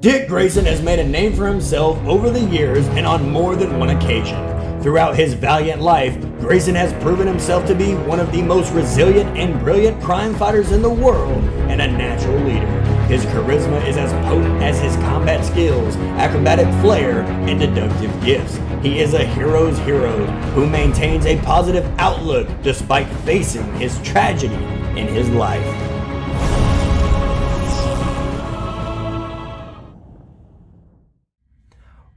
Dick Grayson has made a name for himself over the years and on more than one occasion. Throughout his valiant life, Grayson has proven himself to be one of the most resilient and brilliant crime fighters in the world and a natural leader. His charisma is as potent as his combat skills, acrobatic flair, and deductive gifts. He is a hero's hero who maintains a positive outlook despite facing his tragedy in his life.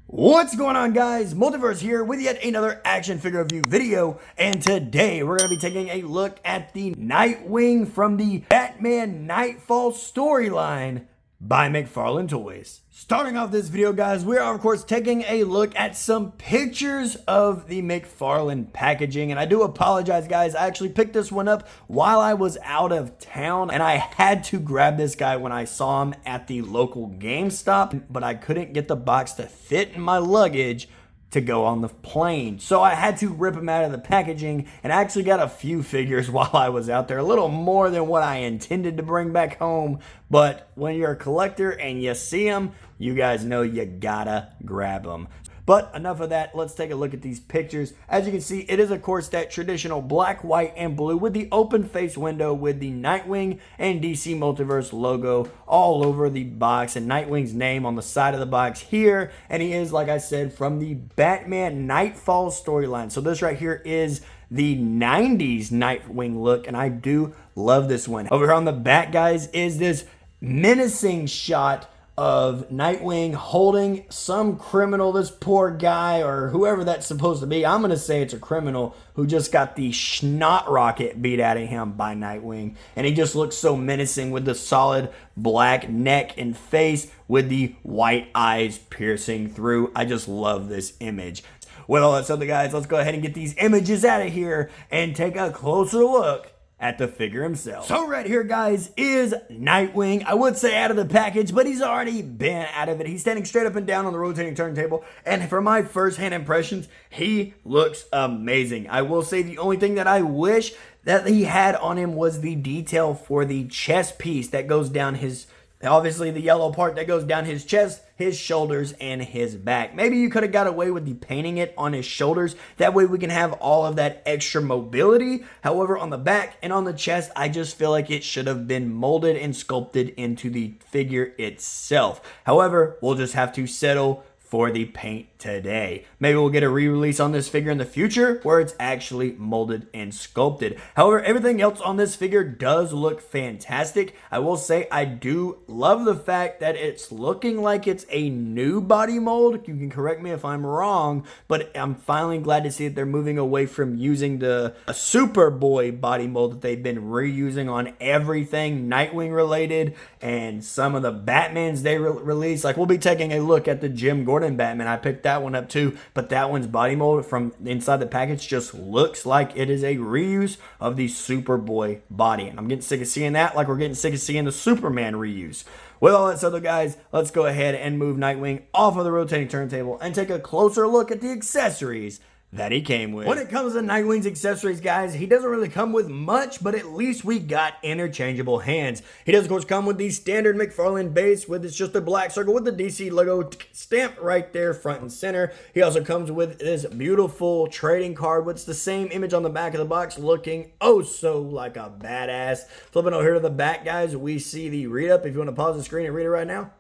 What's going on, guys? Multiverse here with yet another action figure review video, and today we're going to be taking a look at the Nightwing from the Batman Knightfall storyline by McFarlane Toys. Starting off this video, guys, we are of course taking a look at some pictures of the McFarlane packaging, and I do apologize, guys. I actually picked this one up while I was out of town, and I had to grab this guy when I saw him at the local GameStop, but I couldn't get the box to fit in my luggage to go on the plane. So I had to rip him out of the packaging, and I actually got a few figures while I was out there, a little more than what I intended to bring back home. But when you're a collector and you see them, you guys know you gotta grab them. But enough of that, let's take a look at these pictures. As you can see, it is of course that traditional black, white, and blue with the open face window with the Nightwing and DC Multiverse logo all over the box and Nightwing's name on the side of the box here. And he is, like I said, from the Batman Knightfall storyline. So this right here is the 90s Nightwing look, and I do love this one. Over here on the back, guys, is this menacing shot of Nightwing holding some criminal, this poor guy or whoever that's supposed to be. I'm going to say it's a criminal who just got the snot rocket beat out of him by Nightwing. And he just looks so menacing with the solid black neck and face with the white eyes piercing through. I just love this image. With all that said, guys, let's go ahead and get these images out of here and take a closer look at the figure himself. So right here, guys, is Nightwing. I would say out of the package, but he's already been out of it. He's standing straight up and down on the rotating turntable, and for my first-hand impressions, he looks amazing. I will say the only thing that I wish that he had on him was the detail for the chest piece that goes down his, obviously the yellow part that goes down his chest, his shoulders, and his back. Maybe you could have got away with the painting it on his shoulders. That way we can have all of that extra mobility. However, on the back and on the chest, I just feel like it should have been molded and sculpted into the figure itself. However, we'll just have to settle for the paint today. Maybe we'll get a re-release on this figure in the future where it's actually molded and sculpted. However, everything else on this figure does look fantastic. I will say I do love the fact that it's looking like it's a new body mold. You can correct me if I'm wrong, but I'm finally glad to see that they're moving away from using the Superboy body mold that they've been reusing on everything Nightwing related and some of the Batmans they released. Like, we'll be taking a look at the Jim Gordon Batman. I picked that one up too, but that one's body mold from inside the package just looks like it is a reuse of the Superboy body, and I'm getting sick of seeing that, like we're getting sick of seeing the Superman reuse. With all that said, guys, let's go ahead and move Nightwing off of the rotating turntable and take a closer look at the accessories that he came with. When it comes to Nightwing's accessories, guys, he doesn't really come with much, but at least we got interchangeable hands. He does, of course, come with the standard McFarlane base with it's just a black circle with the DC logo stamped right there front and center. He also comes with this beautiful trading card with the same image on the back of the box, looking oh so like a badass. Flipping over here to the back, guys, we see the read up. If you want to pause the screen and read it right now,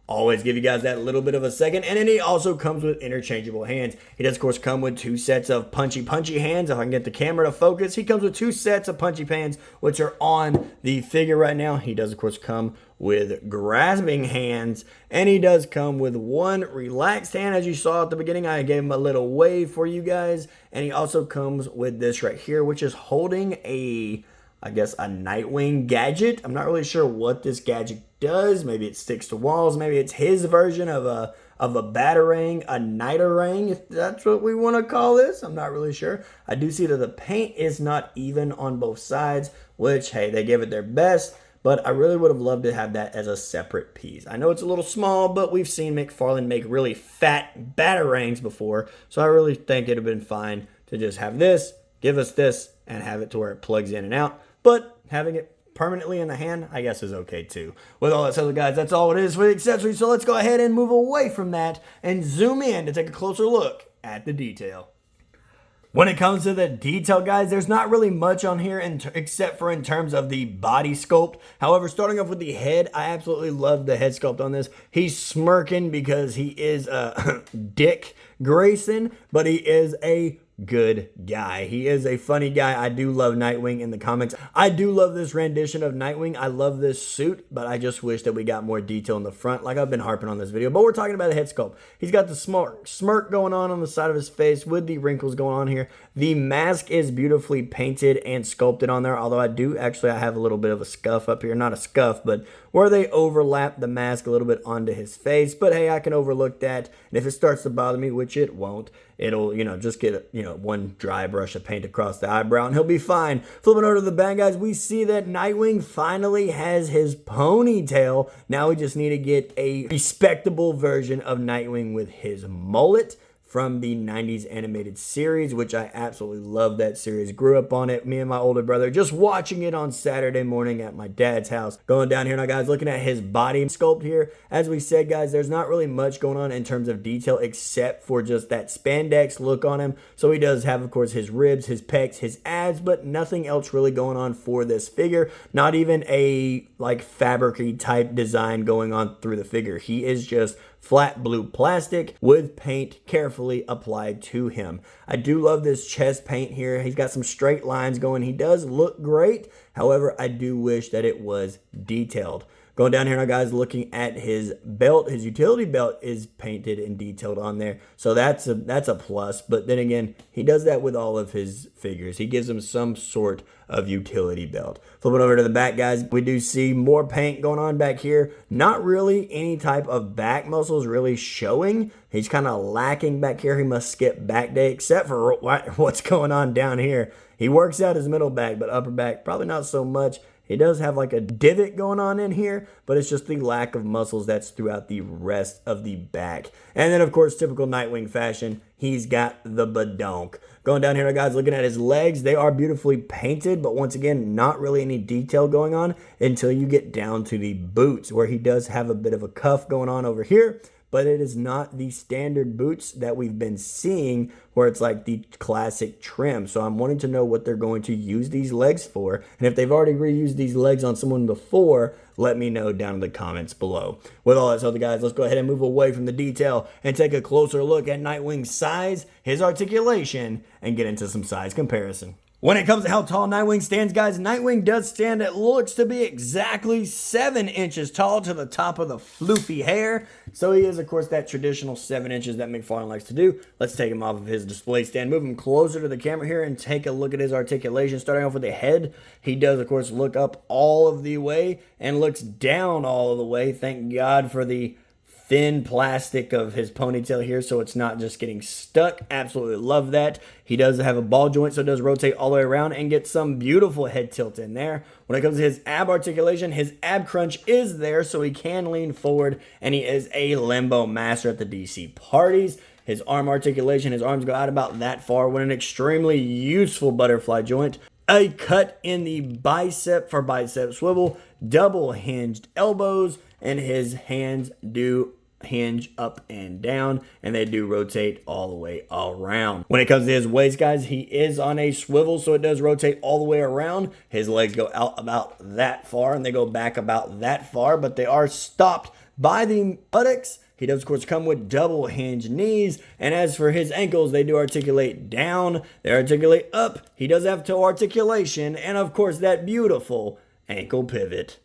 always give you guys that little bit of a second. And then he also comes with interchangeable hands. He does, of course, come with two sets of punchy hands. If I can get the camera to focus, he comes with two sets of punchy hands, which are on the figure right now. He does, of course, come with grasping hands, and he does come with one relaxed hand. As you saw at the beginning, I gave him a little wave for you guys. And he also comes with this right here, which is holding I guess a Nightwing gadget. I'm not really sure what this gadget does. Maybe it sticks to walls. Maybe it's his version of a Batarang, a Nightarang, if that's what we want to call this. I'm not really sure. I do see that the paint is not even on both sides, which, hey, they gave it their best. But I really would have loved to have that as a separate piece. I know it's a little small, but we've seen McFarlane make really fat Batarangs before. So I really think it would have been fine to just have this, give us this, and have it to where it plugs in and out. But having it permanently in the hand, I guess is okay too. With all that said, guys, that's all it is for the accessories. So let's go ahead and move away from that and zoom in to take a closer look at the detail. When it comes to the detail, guys, there's not really much on here except for in terms of the body sculpt. However, starting off with the head, I absolutely love the head sculpt on this. He's smirking because he is Dick Grayson, but he is a good guy. He is a funny guy. I do love Nightwing in the comics. I do love this rendition of Nightwing. I love this suit, but I just wish that we got more detail in the front, like I've been harping on this video. But we're talking about the head sculpt. He's got the smirk going on the side of his face with the wrinkles going on here. The mask is beautifully painted and sculpted on there, although I have a little bit of a scuff up here. Not a scuff, but where they overlap the mask a little bit onto his face. But hey, I can overlook that. And if it starts to bother me, which it won't, it'll, just get, one dry brush of paint across the eyebrow and he'll be fine. Flipping over to the back, guys, we see that Nightwing finally has his ponytail. Now we just need to get a respectable version of Nightwing with his mullet from the 90s animated series, which I absolutely love that series. Grew up on it, me and my older brother, just watching it on Saturday morning at my dad's house. Going down here now, guys, looking at his body sculpt here. As we said, guys, there's not really much going on in terms of detail except for just that spandex look on him. So he does have, of course, his ribs, his pecs, his abs, but nothing else really going on for this figure. Not even a fabric-y type design going on through the figure. He is just flat blue plastic with paint carefully applied to him. I do love this chest paint here. He's got some straight lines going. He does look great. However, I do wish that it was detailed. Going down here now, guys, looking at his belt. His utility belt is painted and detailed on there. So that's a plus. But then again, he does that with all of his figures. He gives them some sort of utility belt. Flipping over to the back, guys, we do see more paint going on back here. Not really any type of back muscles really showing. He's kind of lacking back here. He must skip back day, except for what's going on down here. He works out his middle back, but upper back, probably not so much. He does have like a divot going on in here, but it's just the lack of muscles that's throughout the rest of the back. And then, of course, typical Nightwing fashion, he's got the badonk. Going down here, guys, looking at his legs, they are beautifully painted, but once again, not really any detail going on until you get down to the boots, where he does have a bit of a cuff going on over here. But it is not the standard boots that we've been seeing where it's like the classic trim. So I'm wanting to know what they're going to use these legs for. And if they've already reused these legs on someone before, let me know down in the comments below. With all that said, guys, let's go ahead and move away from the detail and take a closer look at Nightwing's size, his articulation, and get into some size comparison. When it comes to how tall Nightwing stands, guys, Nightwing does stand, it looks to be exactly 7 inches tall to the top of the floofy hair. So he is, of course, that traditional 7 inches that McFarlane likes to do. Let's take him off of his display stand, move him closer to the camera here, and take a look at his articulation. Starting off with the head, he does, of course, look up all of the way and looks down all of the way. Thank God for the thin plastic of his ponytail here, so it's not just getting stuck. Absolutely love that. He does have a ball joint, so it does rotate all the way around and get some beautiful head tilt in there. When it comes to his ab articulation, his ab crunch is there, so he can lean forward, and he is a limbo master at the DC parties. His arm articulation, his arms go out about that far with an extremely useful butterfly joint. A cut in the bicep for bicep swivel, double hinged elbows, and his hands do hinge up and down, and they do rotate all the way around. When it comes to his waist, guys, he is on a swivel, so it does rotate all the way around. His legs go out about that far, and they go back about that far, but they are stopped by the buttocks. He does, of course, come with double hinge knees, and as for his ankles, they do articulate down, they articulate up. He does have toe articulation, and of course, that beautiful ankle pivot.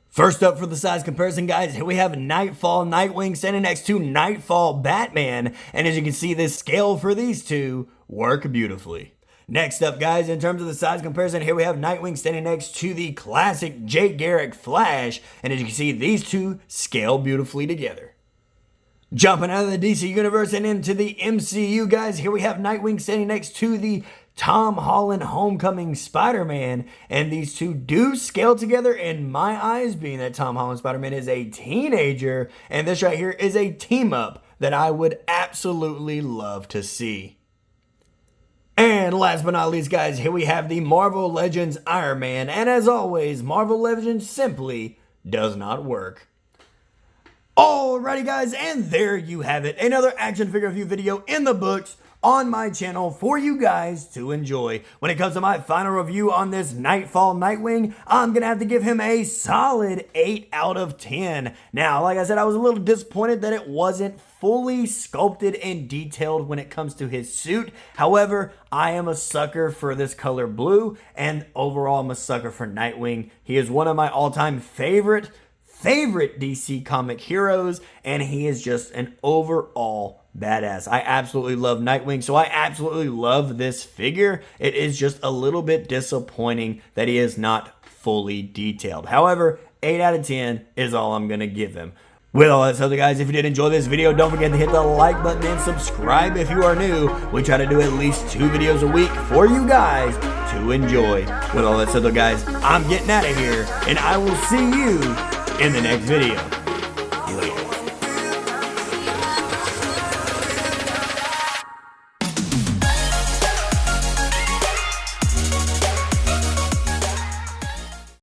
First up for the size comparison, guys, we have Knightfall Nightwing standing next to Knightfall Batman. And as you can see, this scale for these two work beautifully. Next up, guys, in terms of the size comparison, here we have Nightwing standing next to the classic Jay Garrick Flash. And as you can see, these two scale beautifully together. Jumping out of the DC Universe and into the MCU, guys, here we have Nightwing standing next to the Tom Holland Homecoming Spider-Man, and these two do scale together in my eyes, being that Tom Holland Spider-Man is a teenager, and this right here is a team-up that I would absolutely love to see. And last but not least, guys, here we have the Marvel Legends Iron Man. And as always, Marvel Legends simply does not work. Alrighty, guys, and there you have it. Another action figure review video in the books on my channel for you guys to enjoy. When it comes to my final review on this Knightfall Nightwing, I'm going to have to give him a solid 8 out of 10. Now, like I said, I was a little disappointed that it wasn't fully sculpted and detailed when it comes to his suit. However, I am a sucker for this color blue, and overall I'm a sucker for Nightwing. He is one of my all-time favorite DC comic heroes, and he is just an overall badass. I absolutely love Nightwing, so I absolutely love this figure. It is just a little bit disappointing that he is not fully detailed. However, 8 out of 10 is all I'm going to give him. With all that said, guys, if you did enjoy this video, don't forget to hit the like button and subscribe if you are new. We try to do at least 2 videos a week for you guys to enjoy. With all that said, guys, I'm getting out of here, and I will see you in the next video.